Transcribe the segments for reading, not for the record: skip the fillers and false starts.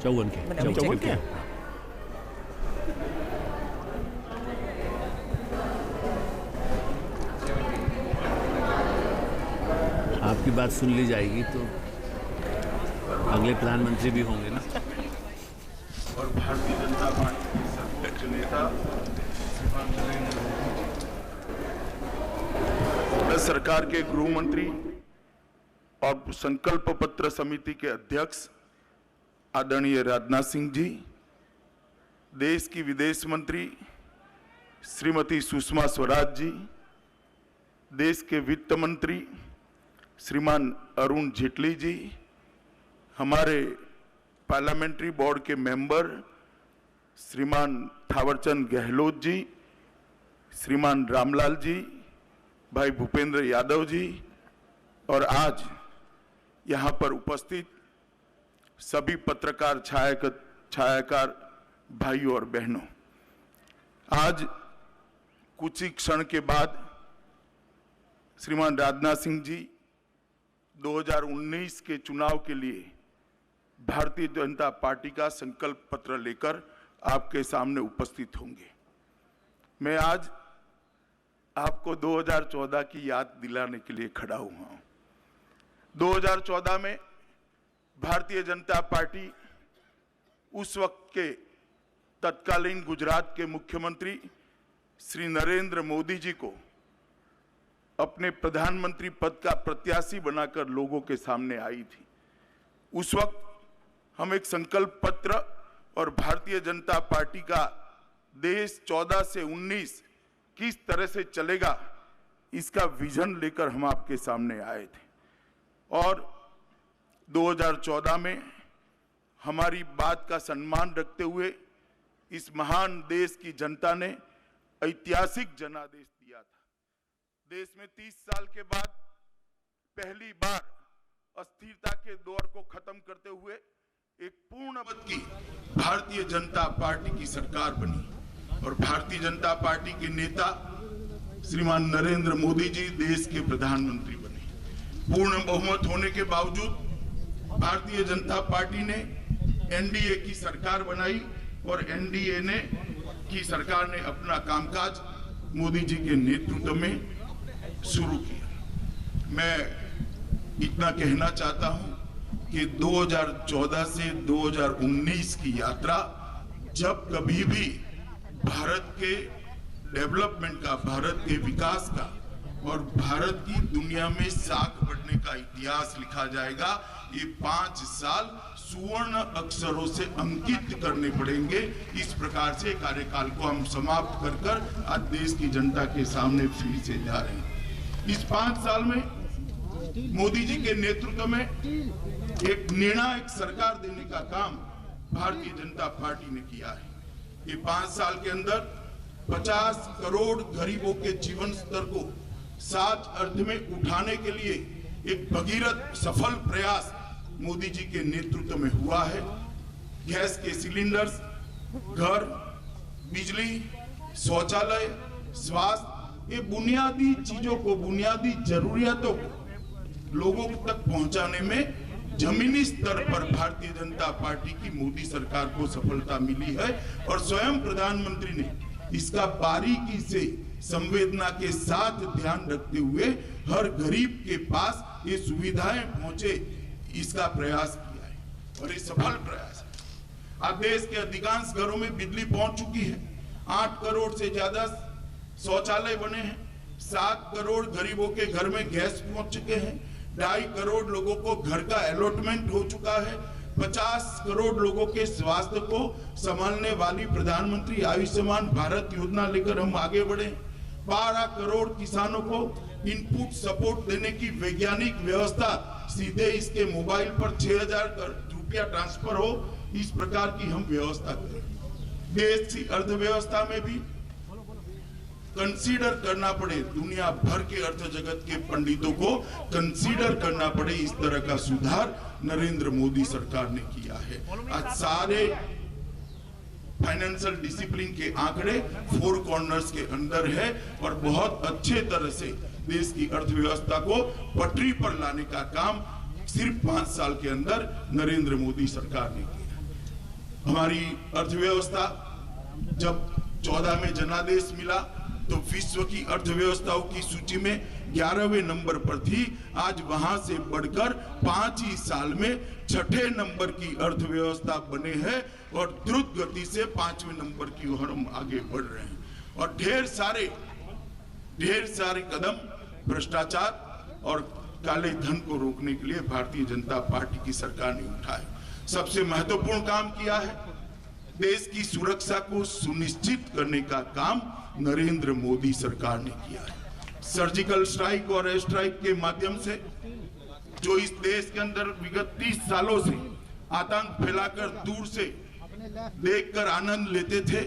54 के 54 के आपकी बात सुन ली जाएगी तो अगले प्रधानमंत्री भी होंगे ना। और भारतीय जनता पार्टी के सर्वोच्च नेता सरकार के गृह मंत्री और संकल्प पत्र समिति के अध्यक्ष आदरणीय राजनाथ सिंह जी, देश की विदेश मंत्री श्रीमती सुषमा स्वराज जी, देश के वित्त मंत्री श्रीमान अरुण जेटली जी, हमारे पार्लियामेंट्री बोर्ड के मेंबर श्रीमान थावरचंद गहलोत जी, श्रीमान रामलाल जी, भाई भूपेंद्र यादव जी और आज यहाँ पर उपस्थित सभी पत्रकार छायाकार भाइयों और बहनों, आज कुछ ही क्षण के बाद श्रीमान राजनाथ सिंह जी 2019 के चुनाव के लिए भारतीय जनता पार्टी का संकल्प पत्र लेकर आपके सामने उपस्थित होंगे। मैं आज आपको 2014 की याद दिलाने के लिए खड़ा हुआ हूं। 2014 में भारतीय जनता पार्टी उस वक्त के तत्कालीन गुजरात के मुख्यमंत्री श्री नरेंद्र मोदी जी को अपने प्रधानमंत्री पद का प्रत्याशी बनाकर लोगों के सामने आई थी। उस वक्त हम एक संकल्प पत्र और भारतीय जनता पार्टी का देश 14 से 19 किस तरह से चलेगा इसका विजन लेकर हम आपके सामने आए थे। और 2014 में हमारी बात का सम्मान रखते हुए इस महान देश की जनता ने ऐतिहासिक जनादेश दिया था। देश में 30 साल के बाद पहली बार अस्थिरता के दौर को खत्म करते हुए एक पूर्णबद्ध की भारतीय जनता पार्टी की सरकार बनी और भारतीय जनता पार्टी के नेता श्रीमान नरेंद्र मोदी जी देश के प्रधानमंत्री बने। पूर्ण बहुमत होने के बावजूद भारतीय जनता पार्टी ने एनडीए की सरकार बनाई और एनडीए की सरकार ने अपना कामकाज मोदी जी के नेतृत्व में शुरू किया। मैं इतना कहना चाहता हूं कि 2014 से 2019 की यात्रा जब कभी भी भारत के डेवलपमेंट का, भारत के विकास का और भारत की दुनिया में साख बढ़ने का इतिहास लिखा जाएगा। ये 5 साल सुवर्ण अक्षरों से अंकित करने पड़ेंगे। इस प्रकार से कार्यकाल को हम समाप्त कर आज देश की जनता के सामने फिर से जा रहे हैं। इस 5 साल में मोदी जी के नेतृत्व में एक निर्णायक सरकार देने का काम भारतीय जनता पार्टी ने किया है। ये 5 साल के अंदर 50 करोड़ गरीबों के जीवन स्तर को 7 अर्थ में उठाने के लिए एक भगीरथ सफल प्रयास मोदी जी के नेतृत्व में हुआ है। गैस के सिलेंडर्स, घर, बिजली, शौचालय, स्वास्थ्य, ये बुनियादी चीजों को, बुनियादी जरूरियातों को लोगों तक पहुंचाने में जमीनी स्तर पर भारतीय जनता पार्टी की मोदी सरकार को सफलता मिली है और स्वयं प्रधानमंत्री ने इसका बारीकी से संवेदना के साथ ध्यान रखते हुए हर गरीब के पास ये सुविधाएं पहुंचे, इसका प्रयास किया है और ये सफल प्रयास है। आज देश के अधिकांश घरों में बिजली पहुंच चुकी है। 8 करोड़ से ज्यादा शौचालय बने हैं। 7 करोड़ गरीबों के घर में गैस पहुंच चुके हैं। 2.5 करोड़ लोगों को घर का अलॉटमेंट हो चुका है। 50 करोड़ लोगों के स्वास्थ्य को संभालने वाली प्रधानमंत्री आयुष्मान भारत योजना लेकर हम आगे बढ़े। 12 करोड़ किसानों को इनपुट सपोर्ट देने की वैज्ञानिक व्यवस्था, सीधे इसके मोबाइल पर 6,000 रुपया ट्रांसफर हो, इस प्रकार की हम व्यवस्था करें। देश की अर्थव्यवस्था में भी कंसीडर करना पड़े, दुनिया भर के अर्थ जगत के पंडितों को कंसीडर करना पड़े, इस तरह का सुधार नरेंद्र मोदी सरकार ने किया है। आज सारे फाइनेंशियल डिसिप्लिन के आंकड़े 4 कॉर्नर्स के अंदर है और बहुत अच्छे तरह से देश की अर्थव्यवस्था को पटरी पर लाने का काम सिर्फ 5 साल के अंदर नरेंद्र मोदी सरकार ने किया। हमारी अर्थव्यवस्था जब 14 में जनादेश मिला तो विश्व की अर्थव्यवस्थाओं की सूची में 11वें नंबर पर थी। आज वहां से बढ़कर 5 ही साल में 6ठे नंबर की अर्थव्यवस्था बने हैं और द्रुत गति से 5वें नंबर की ओर हम आगे बढ़ रहे हैं। और ढेर सारे कदम भ्रष्टाचार और काले धन को रोकने के लिए भारतीय जनता पार्टी की सरकार ने उठाए। सबसे महत्वपूर्ण काम किया है, देश की सुरक्षा को सुनिश्चित करने का काम नरेंद्र मोदी सरकार ने किया है। सर्जिकल स्ट्राइक और एयर स्ट्राइक के माध्यम से जो इस देश के अंदर विगत 30 सालों से आतंक फैलाकर दूर से देखकर आनंद लेते थे,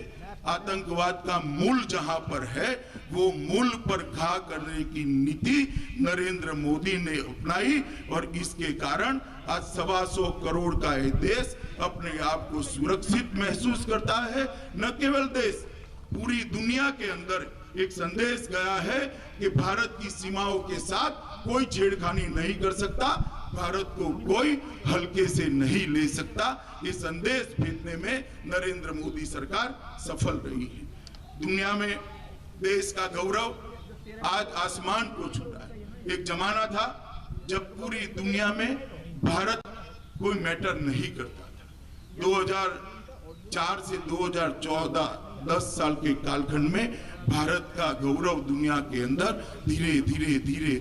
आतंकवाद का मूल जहां पर है वो मूल पर घा करने की नीति नरेंद्र मोदी ने अपनाई और इसके कारण आज 125 करोड़ का ये देश अपने आप को सुरक्षित महसूस करता है। न केवल देश, पूरी दुनिया के अंदर एक संदेश गया है कि भारत की सीमाओं के साथ कोई छेड़खानी नहीं कर सकता, भारत को कोई हल्के से नहीं ले सकता। ये संदेश भेजने में नरेंद्र मोदी सरकार सफल रही है। दुनिया में देश का गौरव आज आसमान को छू रहा है। एक जमाना था जब पूरी दुनिया में भारत कोई मैटर नहीं करता था। 2004 से 2014 10 साल के कालखंड में भारत का गौरव दुनिया के अंदर धीरे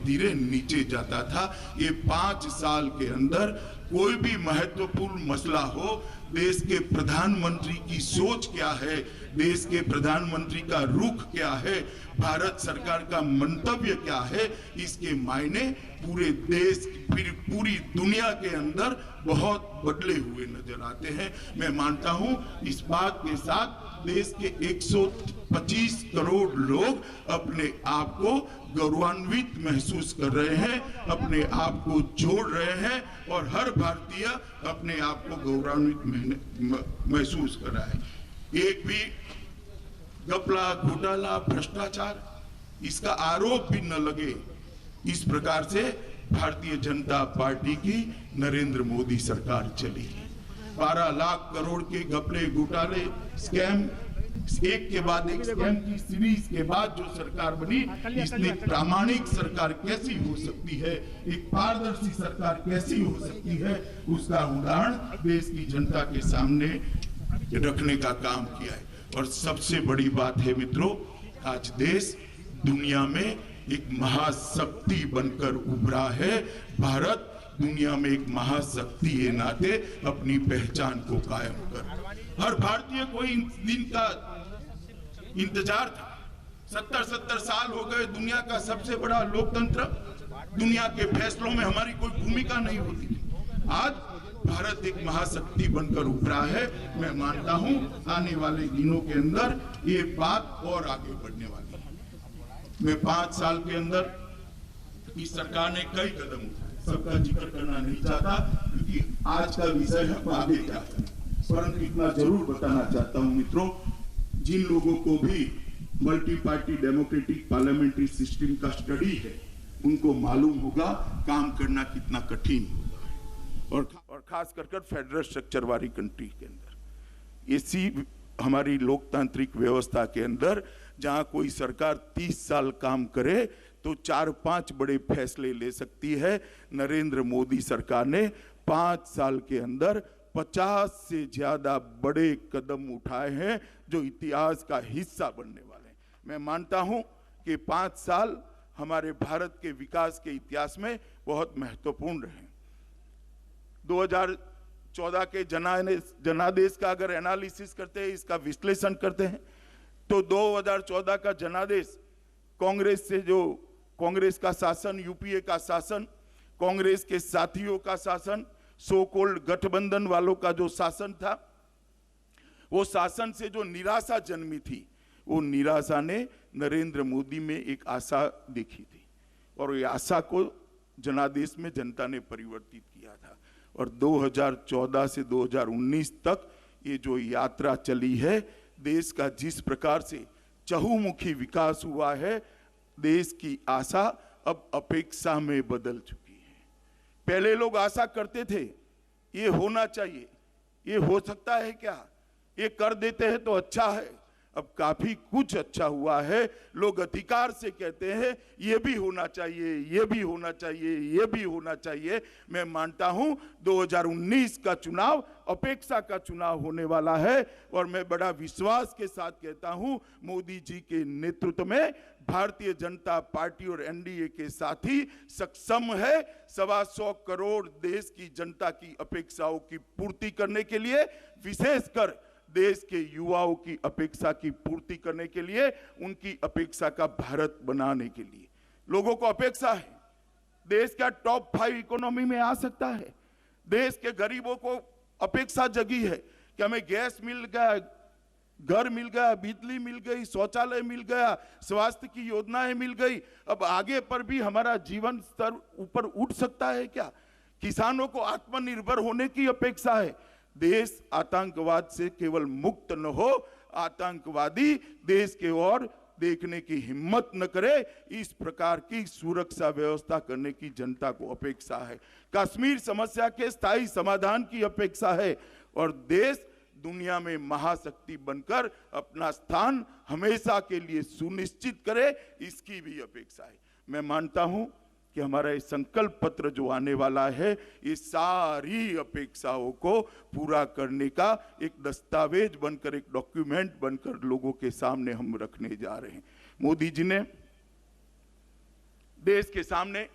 धीरे नीचे जाता था। ये 5 साल के अंदर कोई भी महत्वपूर्ण मसला हो, देश के प्रधानमंत्री की सोच क्या है, देश के प्रधानमंत्री का रुख क्या है, भारत सरकार का मंतव्य क्या है, इसके मायने पूरे देश फिर पूरी दुनिया के अंदर बहुत बदले हुए नजर आते हैं। मैं मानता हूं इस बात के साथ देश के 125 करोड़ लोग अपने आप को गौरवान्वित महसूस कर रहे हैं, अपने आप को जोड़ रहे हैं और हर भारतीय अपने आप को गौरवान्वित महसूस कर रहा है। एक भी घपला, घोटाला, भ्रष्टाचार इसका आरोप भी न लगे, इस प्रकार से भारतीय जनता पार्टी की नरेंद्र मोदी सरकार चली है। 12 लाख करोड़ के घपले, घोटाले, स्कैम, एक के बाद एक स्कैम की सीरीज के बाद जो सरकार बनी, इसने प्रामाणिक सरकार कैसी हो सकती है, एक पारदर्शी सरकार कैसी हो सकती है, उसका उदाहरण देश की जनता के सामने रखने का काम किया है। और सबसे बड़ी बात है मित्रों, आज देश दुनिया में एक महाशक्ति बनकर उभरा है। भारत दुनिया में एक महाशक्ति के नाते अपनी पहचान को कायम कर, हर भारतीय को इन दिन का इंतजार था। 70 साल हो गए, दुनिया का सबसे बड़ा लोकतंत्र, दुनिया के फैसलों में हमारी कोई भूमिका नहीं होती थी। आज भारत एक महाशक्ति बनकर उभरा है। मैं मानता हूं आने वाले दिनों के अंदर ये बात और आगे बढ़ने वाली है। मैं 5 साल के अंदर इस सरकार ने कई कदम उठाए, सबका जिक्र करना नहीं चाहता क्योंकि आज का विषय है आगे क्या है, परंतु इतना जरूर बताना चाहता हूं मित्रों, जिन लोगों को भी multi party democratic parliamentary system का स्टडी है उनको मालूम होगा काम करना कितना कठिन होगा और खास कर फेडरल स्ट्रक्चर वाली कंट्री के अंदर, इसी हमारी लोकतांत्रिक व्यवस्था के अंदर जहां कोई सरकार 30 साल काम करे तो 4-5 बड़े फैसले ले सकती है। नरेंद्र मोदी सरकार ने 5 साल के अंदर 50 से ज्यादा बड़े कदम उठाए हैं जो इतिहास का हिस्सा बनने वाले हैं। मैं मानता हूं कि 5 साल हमारे भारत के विकास के इतिहास में बहुत महत्वपूर्ण रहे। 2014 के जनादेश का अगर एनालिसिस करते हैं, इसका विश्लेषण करते हैं तो 2014 का जनादेश कांग्रेस से जो कांग्रेस का शासन, यूपीए का शासन, कांग्रेस के साथियों का शासन, सो कॉल्ड गठबंधन वालों का जो शासन था, वो शासन से जो निराशा जन्मी थी, वो निराशा ने नरेंद्र मोदी में एक आशा देखी थी और ये आशा को जनादेश में जनता ने परिवर्तित किया था। और 2014 से 2019 तक ये जो यात्रा चली है, देश का जिस प्रकार से चहुमुखी विकास हुआ है, देश की आशा अब अपेक्षा में बदल चुकी है। पहले लोग आशा करते थे ये होना चाहिए, ये हो सकता है क्या? ये कर देते हैं तो अच्छा है। अब काफी कुछ अच्छा हुआ है। लोग अधिकार से कहते हैं ये भी होना चाहिए, ये भी होना चाहिए, ये भी होना चाहिए। मैं मानता हूं 2019 का चुनाव अपेक्षा का चुनाव होने वाला है और मैं बड़ा विश्वास के साथ कहता हूं मोदी जी के नेतृत्व में भारतीय जनता पार्टी और एनडीए के साथी सक्षम है 125 करोड़ देश की जनता की अपेक्षाओं की पूर्ति करने के लिए, विशेषकर देश के युवाओं की अपेक्षा की पूर्ति करने के लिए, उनकी अपेक्षा का भारत बनाने के लिए। लोगों को अपेक्षा है देश का टॉप 5 इकोनॉमी में आ सकता है। देश के गरीबों को अपेक्षा जगी है कि हमें गैस मिल गया, घर मिल गया, बिजली मिल गई, शौचालय मिल गया, स्वास्थ्य की योजनाएं मिल गई। अब आगे पर भी हमारा जीवन स्तर ऊपर उठ सकता है क्या? किसानों को आत्मनिर्भर होने की अपेक्षा है। देश आतंकवाद से केवल मुक्त न हो, आतंकवादी देश के ओर देखने की हिम्मत न करे, इस प्रकार की सुरक्षा व्यवस्था करने की जनता को अपेक्षा है। कश्मीर समस्या के स्थायी समाधान की अपेक्षा है और देश दुनिया में महाशक्ति बनकर अपना स्थान हमेशा के लिए सुनिश्चित करे, इसकी भी अपेक्षा है। मैं मानता हूं कि हमारा ये संकल्प पत्र जो आने वाला है, ये सारी अपेक्षाओं को पूरा करने का एक दस्तावेज बनकर, एक डॉक्यूमेंट बनकर लोगों के सामने हम रखने जा रहे हैं। मोदी जी ने देश के सामने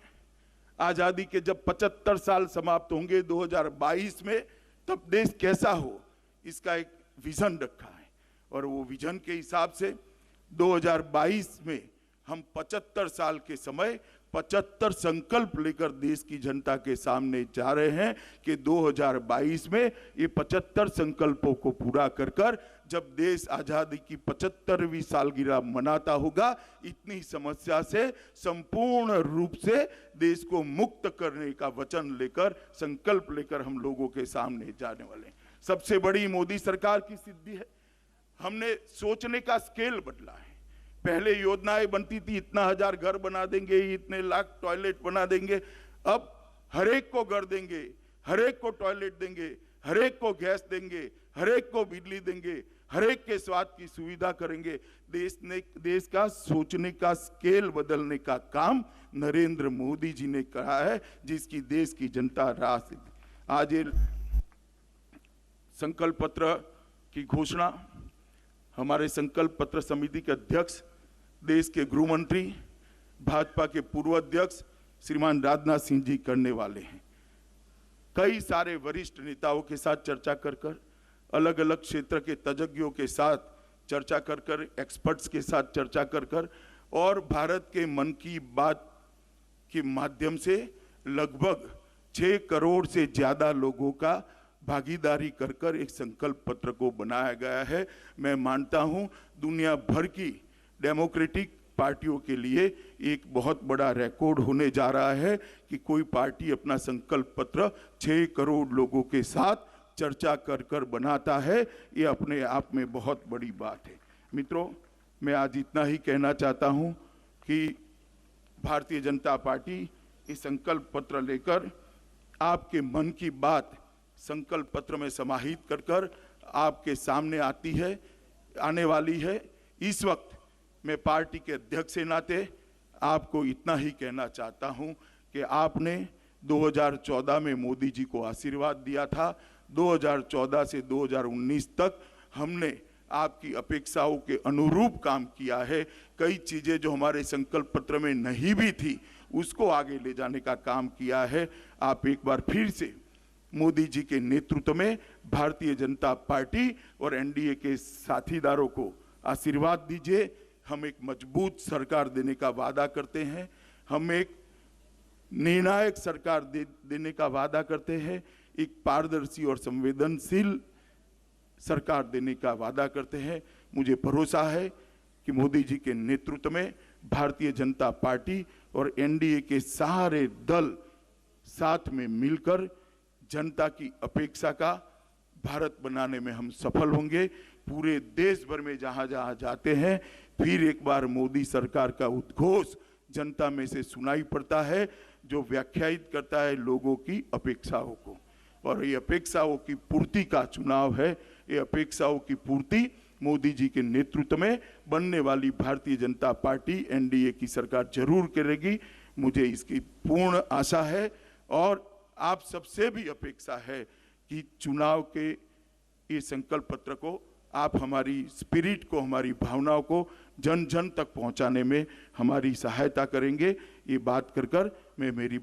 आजादी के जब 75 साल समाप्त होंगे 2022 में, तब देश कैसा हो इसका एक विजन रखा है और वो विजन के हिसाब से 2022 में हम 75 साल के समय 75 संकल्प लेकर देश की जनता के सामने जा रहे हैं कि 2022 में ये 75 संकल्पों को पूरा कर कर जब देश आजादी की 75वीं सालगिरह मनाता होगा, इतनी समस्या से संपूर्ण रूप से देश को मुक्त करने का वचन लेकर, संकल्प लेकर हम लोगों के सामने जाने वाले हैं। सबसे बड़ी मोदी सरकार की सिद्धि है, हमने सोचने का स्केल बदला है। पहले योजनाएं बनती थी, इतना 1000 घर बना देंगे, इतने लाख टॉयलेट बना देंगे। अब हर एक को घर देंगे, हर एक को टॉयलेट देंगे, हर एक को गैस देंगे, हर एक को बिजली देंगे, हर एक के स्वास्थ्य की सुविधा करेंगे। देश का सोचने का स्केल बदलने का काम नरेंद्र मोदी जी ने करा है, जिसकी देश की जनता राह से आज ये संकल्प पत्र की घोषणा हमारे संकल्प पत्र समिति के अध्यक्ष, देश के गृह मंत्री, भाजपा के पूर्व अध्यक्ष श्रीमान राजनाथ सिंह जी करने वाले हैं। कई सारे वरिष्ठ नेताओं के साथ चर्चा कर कर, अलग अलग क्षेत्र के तज्ञों के साथ चर्चा कर कर, एक्सपर्ट्स के साथ चर्चा कर कर और भारत के मन की बात के माध्यम से लगभग 6 करोड़ से ज्यादा लोगों का भागीदारी कर कर एक संकल्प पत्र को बनाया गया है। मैं मानता हूं दुनिया भर की डेमोक्रेटिक पार्टियों के लिए एक बहुत बड़ा रिकॉर्ड होने जा रहा है कि कोई पार्टी अपना संकल्प पत्र 6 करोड़ लोगों के साथ चर्चा कर कर बनाता है। ये अपने आप में बहुत बड़ी बात है। मित्रों, मैं आज इतना ही कहना चाहता हूं कि भारतीय जनता पार्टी इस संकल्प पत्र लेकर आपके मन की बात संकल्प पत्र में समाहित कर कर आपके सामने आने वाली है। इस वक्त मैं पार्टी के अध्यक्ष के नाते आपको इतना ही कहना चाहता हूं कि आपने 2014 में मोदी जी को आशीर्वाद दिया था। 2014 से 2019 तक हमने आपकी अपेक्षाओं के अनुरूप काम किया है। कई चीजें जो हमारे संकल्प पत्र में नहीं भी थी, उसको आगे ले जाने का काम किया है। आप एक बार फिर से मोदी जी के नेतृत्व में भारतीय जनता पार्टी और एनडीए के साथीदारों को आशीर्वाद दीजिए। हम एक मजबूत सरकार देने का वादा करते हैं, हम एक निर्णायक सरकार देने का वादा करते हैं, एक पारदर्शी और संवेदनशील सरकार देने का वादा करते हैं। मुझे भरोसा है कि मोदी जी के नेतृत्व में भारतीय जनता पार्टी और एनडीए के सारे दल साथ में मिलकर जनता की अपेक्षा का भारत बनाने में हम सफल होंगे। पूरे देश भर में जहां जहां जाते हैं, फिर एक बार मोदी सरकार का उद्घोष जनता में से सुनाई पड़ता है, जो व्याख्यायित करता है लोगों की अपेक्षाओं को। और ये अपेक्षाओं की पूर्ति का चुनाव है। ये अपेक्षाओं की पूर्ति मोदी जी के नेतृत्व में बनने वाली भारतीय जनता पार्टी एनडीए की सरकार जरूर करेगी। मुझे इसकी पूर्ण आशा है और आप सबसे भी अपेक्षा है कि चुनाव के ये संकल्प पत्र को आप हमारी स्पिरिट को, हमारी भावनाओं को जन जन तक पहुंचाने में हमारी सहायता करेंगे। ये बात कर मैं मेरी